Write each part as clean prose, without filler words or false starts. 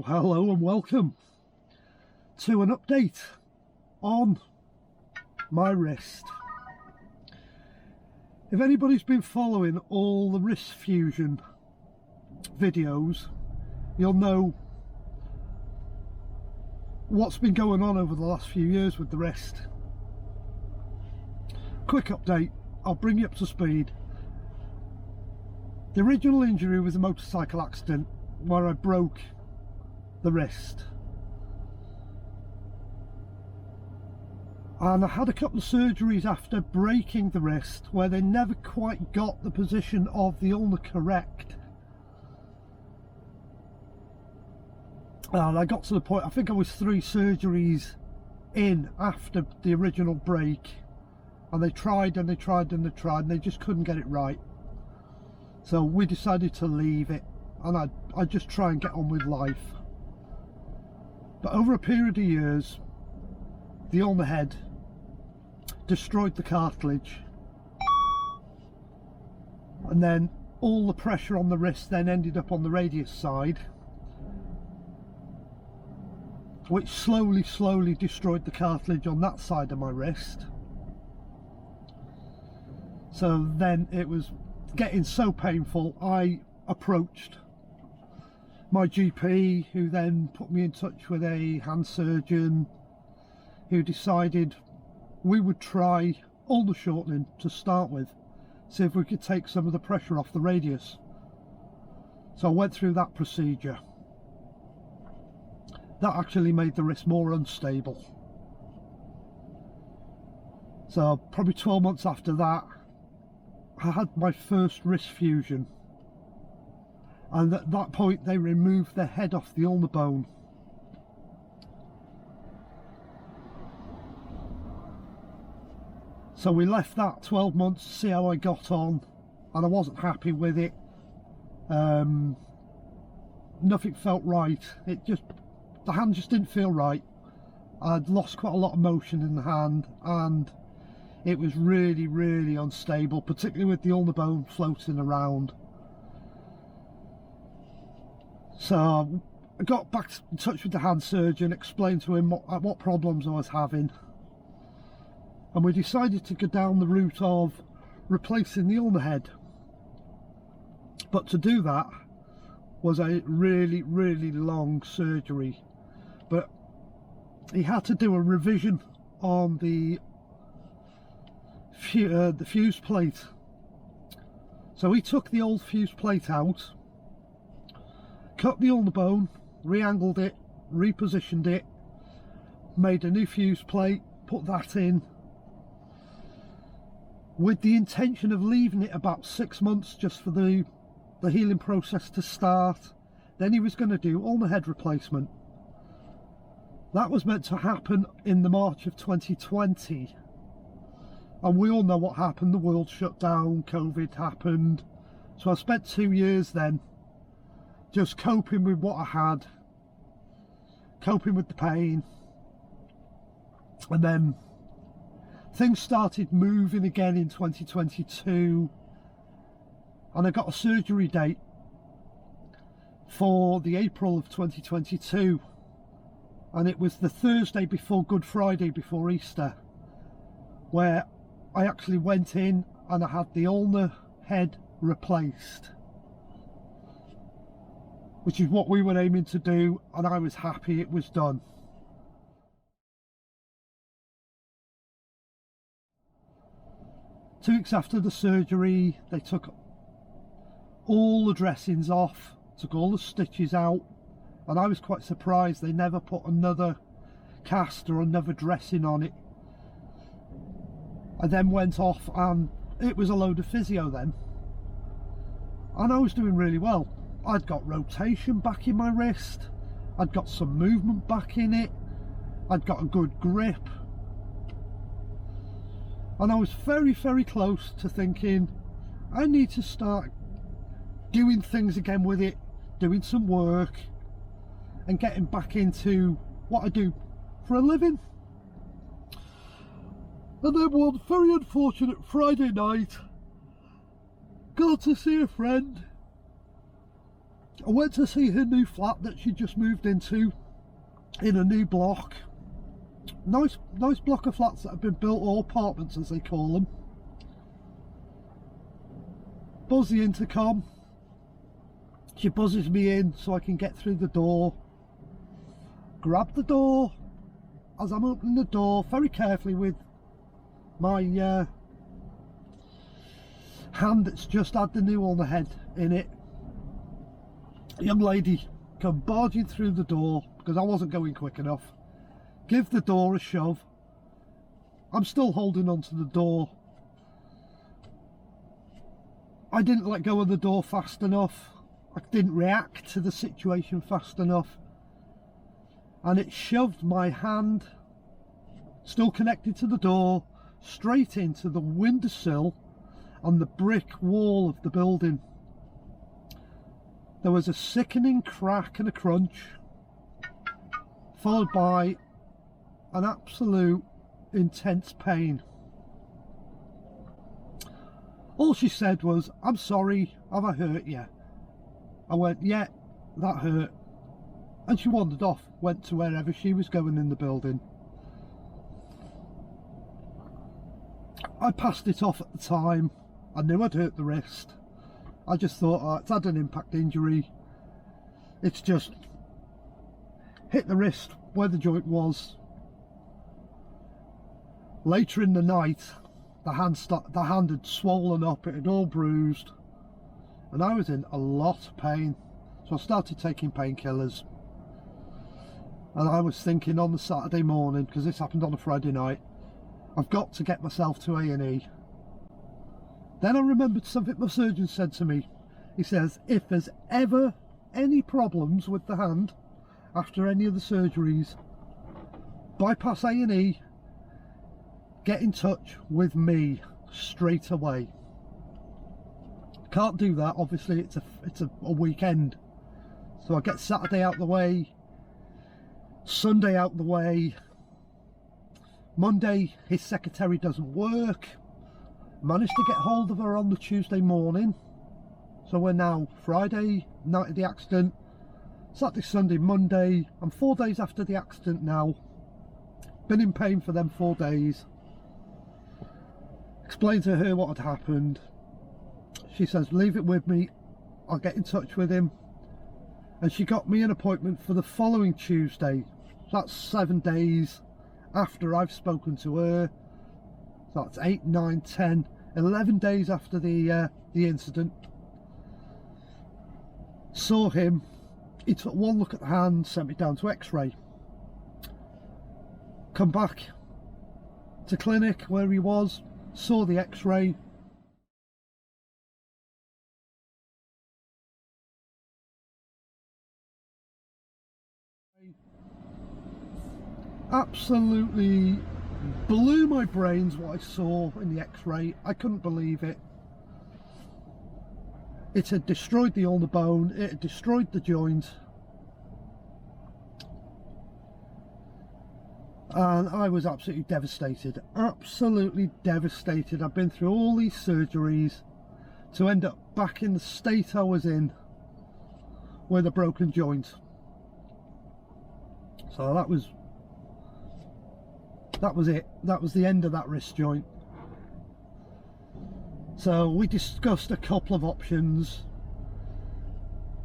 hello and welcome to an update on my wrist. If anybody's been following all the wrist fusion videos, you'll know what's been going on over the last few years with the wrist. Quick update, I'll bring you up to speed. The original injury was a motorcycle accident where I broke the wrist, and I had a couple of surgeries after breaking the wrist where they never quite got the position of the ulna correct, and I got to the point, I think I was 3 surgeries in after the original break, and they tried and they tried and they tried and they just couldn't get it right. So we decided to leave it, and I'd just try and get on with life. But over a period of years, the ulnar head destroyed the cartilage, and then all the pressure on the wrist then ended up on the radius side, which slowly destroyed the cartilage on that side of my wrist. So then it was getting so painful, I approached my GP, who then put me in touch with a hand surgeon, who decided we would try ulnar shortening to start with, see if we could take some of the pressure off the radius. So I went through that procedure. That actually made the wrist more unstable. So probably 12 months after that, I had my first wrist fusion, and at that point they removed the head off the ulnar bone. So we left that 12 months to see how I got on, and I wasn't happy with it. Nothing felt right. The hand just didn't feel right. I'd lost quite a lot of motion in the hand, and it was really unstable, particularly with the ulnar bone floating around. So I got back in touch with the hand surgeon, explained to him what problems I was having, and we decided to go down the route of replacing the ulnar head. But to do that was a really long surgery. But he had to do a revision on the fuse plate. So he took the old fuse plate out, cut the ulnar bone, re-angled it, repositioned it, made a new fuse plate, put that in, with the intention of leaving it about 6 months just for the healing process to start. Then he was going to do ulnar head replacement. That was meant to happen in the March of 2020, and we all know what happened. The world shut down, COVID happened, so I spent 2 years then just coping with what I had, coping with the pain, and then things started moving again in 2022, and I got a surgery date for the April of 2022, and it was the Thursday before Good Friday, before Easter, where I actually went in and I had the ulnar head replaced, which is what we were aiming to do, and I was happy it was done. Two weeks after the surgery, they took all the dressings off, took all the stitches out, and I was quite surprised they never put another cast or another dressing on it. I then went off, and it was a load of physio then, and I was doing really well. I'd got rotation back in my wrist, I'd got some movement back in it, I'd got a good grip, and I was very close to thinking I need to start doing things again with it, doing some work and getting back into what I do for a living. And then one very unfortunate Friday night, got to see a friend, I went to see her new flat that she just moved into in a new block. Nice block of flats that have been built, or apartments as they call them. Buzz the intercom. She buzzes me in so I can get through the door. Grab the door. As I'm opening the door, very carefully with my hand that's just had the nail on the head in it, a young lady come barging through the door because I wasn't going quick enough. Give the door a shove. I'm still holding onto the door. I didn't let go of the door fast enough. I didn't react to the situation fast enough, and it shoved my hand, still connected to the door, straight into the windowsill on the brick wall of the building. There was a sickening crack and a crunch, followed by an absolute intense pain. All she said was, "I'm sorry, have I hurt you?" I went, "Yeah, that hurt." And she wandered off, went to wherever she was going in the building. I passed it off at the time. I knew I'd hurt the wrist. I just thought, oh, it's had an impact injury. It's just hit the wrist where the joint was. Later in the night, the hand had swollen up, it had all bruised, and I was in a lot of pain. So I started taking painkillers. And I was thinking on the Saturday morning, because this happened on a Friday night, I've got to get myself to A&E. Then I remembered something my surgeon said to me. He says, if there's ever any problems with the hand after any of the surgeries, bypass A&E, get in touch with me straight away. Can't do that, obviously it's a weekend. So I get Saturday out the way, Sunday out the way. Monday his secretary doesn't work. Managed to get hold of her on the Tuesday morning. So we're now Friday, night of the accident, Saturday, Sunday, Monday. I'm 4 days after the accident now. Been in pain for them 4 days. Explained to her what had happened. She says, leave it with me, I'll get in touch with him. And she got me an appointment for the following Tuesday. That's 7 days after I've spoken to her. So that's 8, 9, 10, 11 days after the incident. Saw him. He took one look at the hand, sent me down to X-ray. Come back to clinic where he was, saw the X-ray. Absolutely blew my brains what I saw in the X-ray. I couldn't believe it. It had destroyed the ulnar bone, it had destroyed the joint, and I was absolutely devastated. Absolutely devastated. I've been through all these surgeries to end up back in the state I was in with a broken joint. So that was it. That was the end of that wrist joint. So we discussed a couple of options.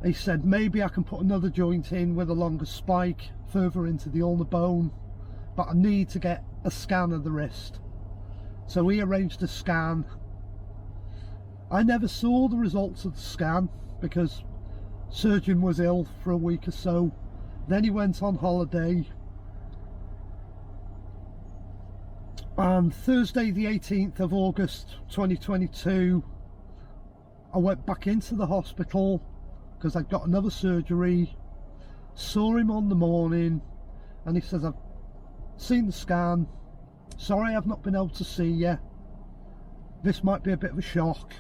He said maybe I can put another joint in with a longer spike further into the ulnar bone, but I need to get a scan of the wrist. So we arranged a scan. I never saw the results of the scan because surgeon was ill for a week or so. Then he went on holiday. On Thursday the 18th of August 2022, I went back into the hospital because I'd got another surgery. Saw him on the morning and he says, I've seen the scan, sorry I've not been able to see you, this might be a bit of a shock.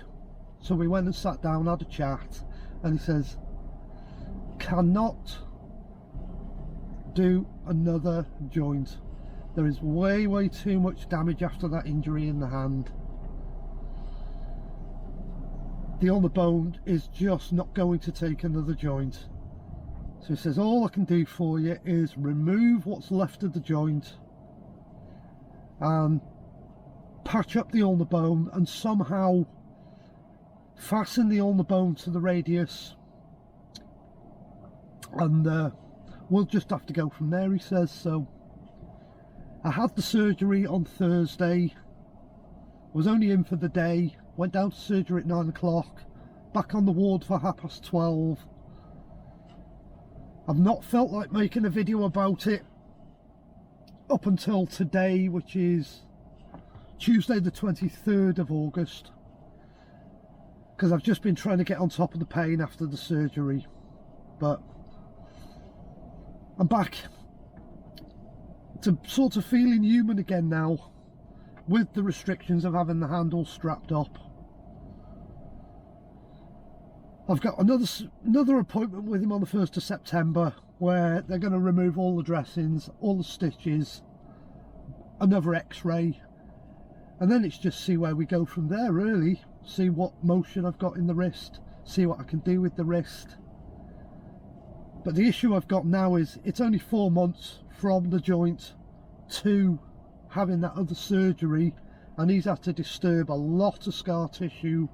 So we went and sat down, had a chat, and he says, cannot do another joint. There is way too much damage after that injury in the hand. the ulnar bone is just not going to take another joint. So he says, all I can do for you is remove what's left of the joint and patch up the ulnar bone and somehow fasten the ulnar bone to the radius, and we'll just have to go from there, he says. So I had the surgery on Thursday, was only in for the day, went down to surgery at 9 o'clock, back on the ward for 12:30. I've not felt like making a video about it up until today, which is Tuesday the 23rd of August, because I've just been trying to get on top of the pain after the surgery. But I'm back to sort of feeling human again now, with the restrictions of having the handle strapped up. I've got another appointment with him on the 1st of September where they're going to remove all the dressings, all the stitches, another x-ray, and then it's just see where we go from there, really. See what motion I've got in the wrist, see what I can do with the wrist. But the issue I've got now is it's only 4 months from the joint to having that other surgery, and he's had to disturb a lot of scar tissue.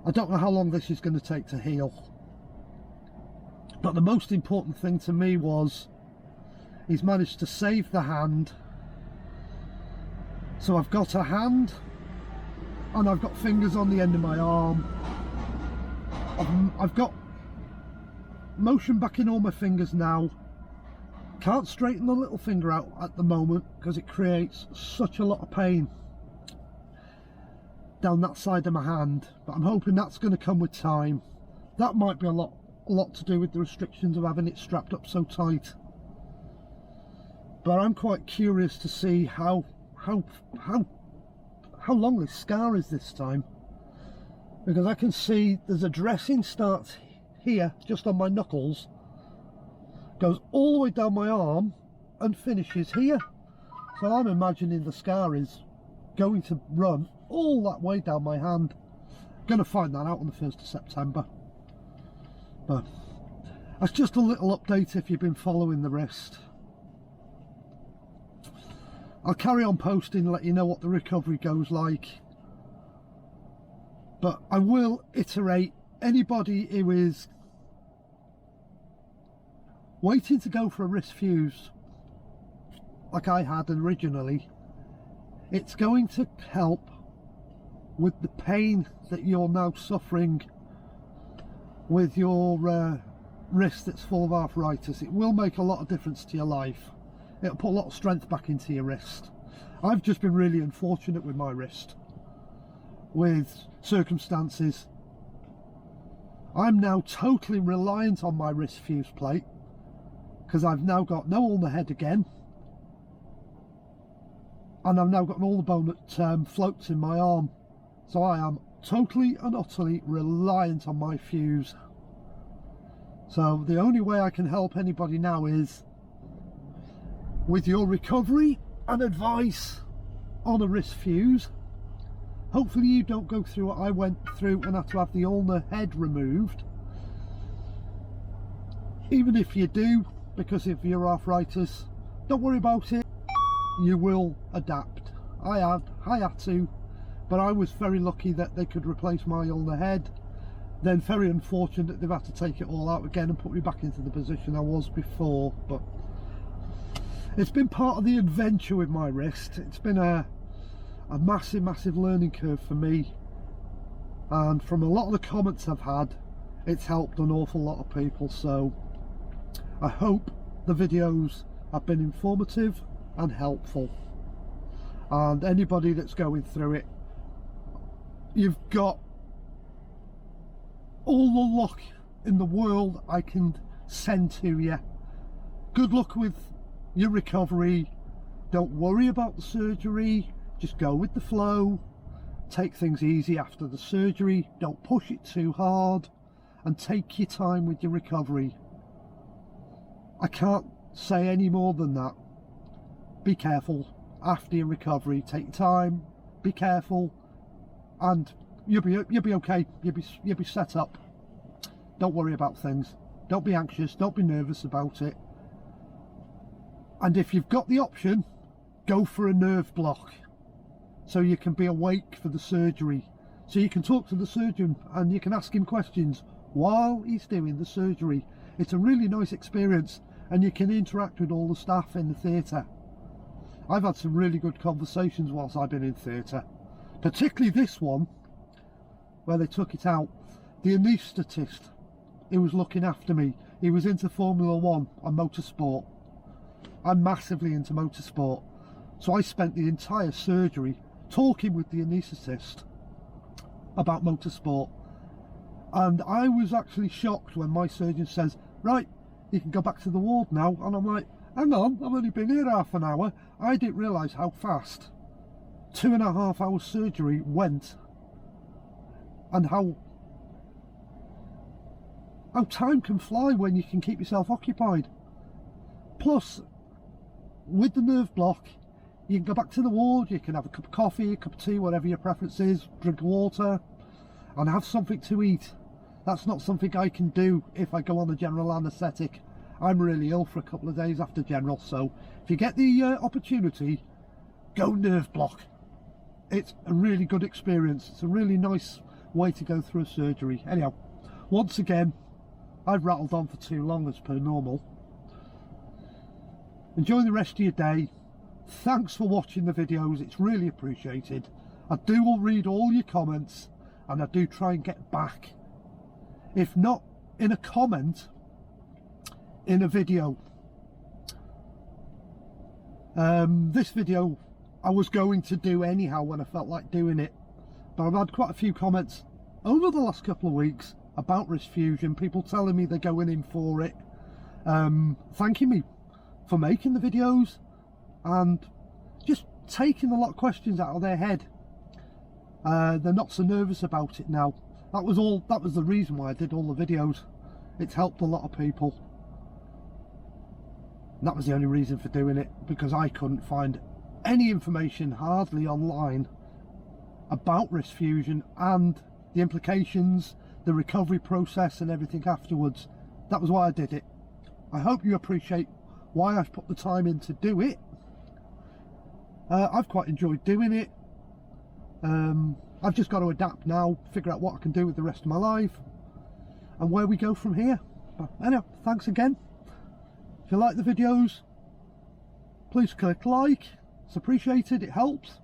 I don't know how long this is going to take to heal. But the most important thing to me was he's managed to save the hand. So I've got a hand and I've got fingers on the end of my arm. I've got motion back in all my fingers now. Can't straighten the little finger out at the moment because it creates such a lot of pain down that side of my hand, but I'm hoping that's going to come with time. That might be a lot to do with the restrictions of having it strapped up so tight. But I'm quite curious to see how long this scar is this time, because I can see there's a dressing starts here just on my knuckles, goes all the way down my arm and finishes here. So I'm imagining the scar is going to run all that way down my hand. Gonna find that out on the 1st of September. But that's just a little update if you've been following the wrist. I'll carry on posting, let you know what the recovery goes like. But I will iterate, anybody who is waiting to go for a wrist fuse like I had originally, it's going to help with the pain that you're now suffering with your wrist that's full of arthritis. It will make a lot of difference to your life. It'll put a lot of strength back into your wrist. I've just been really unfortunate with my wrist, with circumstances. I'm now totally reliant on my wrist fuse plate because I've now got no ulnar head again, and I've now got an ulnar bone that floats in my arm. So I am totally and utterly reliant on my fuse. So the only way I can help anybody now is with your recovery and advice on a wrist fuse. Hopefully you don't go through what I went through and have to have the ulnar head removed. Even if you do, because of your arthritis, don't worry about it. You will adapt. I had to, but I was very lucky that they could replace my ulnar head. Then very unfortunate they've had to take it all out again and put me back into the position I was before. But it's been part of the adventure with my wrist. It's been a massive learning curve for me, and from a lot of the comments I've had, it's helped an awful lot of people. So I hope the videos have been informative and helpful, and anybody that's going through it, you've got all the luck in the world I can send to you. Good luck with your recovery. Don't worry about the surgery, just go with the flow. Take things easy after the surgery, don't push it too hard, and take your time with your recovery. I can't say any more than that. Be careful after your recovery, take your time, be careful, and you'll be okay. You'll be set up. Don't worry about things. Don't be anxious. Don't be nervous about it. And if you've got the option, go for a nerve block, so you can be awake for the surgery. So you can talk to the surgeon and you can ask him questions while he's doing the surgery. It's a really nice experience, and you can interact with all the staff in the theatre. I've had some really good conversations whilst I've been in theatre, particularly this one where they took it out. The anaesthetist who was looking after me, he was into Formula 1 and motorsport. I'm massively into motorsport, so I spent the entire surgery talking with the anaesthetist about motorsport. And I was actually shocked when my surgeon says, right, you can go back to the ward now. And I'm like, hang on, I've only been here half an hour. I didn't realise how fast 2.5 hour surgery went, and how time can fly when you can keep yourself occupied. Plus, with the nerve block, you can go back to the ward, you can have a cup of coffee, a cup of tea, whatever your preference is, drink water, and have something to eat. That's not something I can do if I go on the general anaesthetic. I'm really ill for a couple of days after general, so if you get the opportunity, go nerve block. It's a really good experience. It's a really nice way to go through a surgery. Anyhow, once again, I've rattled on for too long as per normal. Enjoy the rest of your day. Thanks for watching the videos, it's really appreciated. I do read all your comments, and I do try and get back. If not in a comment, in a video. This video I was going to do anyhow when I felt like doing it, but I've had quite a few comments over the last couple of weeks about wrist fusion, people telling me they're going in for it, thanking me for making the videos and just taking a lot of questions out of their head. They're not so nervous about it now. That was the reason why I did all the videos. It's helped a lot of people. And that was the only reason for doing it, because I couldn't find any information hardly online about wrist fusion and the implications, the recovery process and everything afterwards. That was why I did it. I hope you appreciate why I've put the time in to do it. I've quite enjoyed doing it. I've just got to adapt now, figure out what I can do with the rest of my life and where we go from here. But anyway, thanks again. If you like the videos, please click like. It's appreciated, it helps.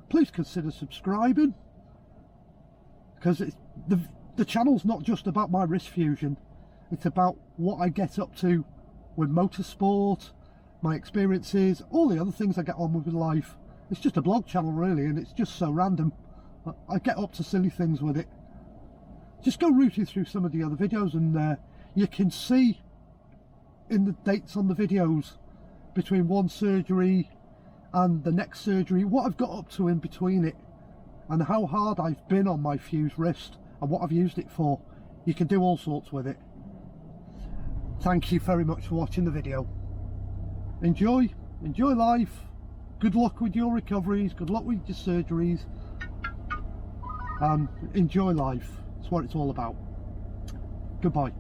Please consider subscribing, because the channel's not just about my wrist fusion. It's about what I get up to with motorsport, my experiences, all the other things I get on with in life. It's just a blog channel really, and it's just so random. I get up to silly things with it. Just go rooting through some of the other videos, and you can see in the dates on the videos between one surgery and the next surgery what I've got up to in between it, and how hard I've been on my fused wrist and what I've used it for. You can do all sorts with it. Thank you very much for watching the video. Enjoy life. Good luck with your recoveries, good luck with your surgeries, and enjoy life. That's what it's all about. Goodbye.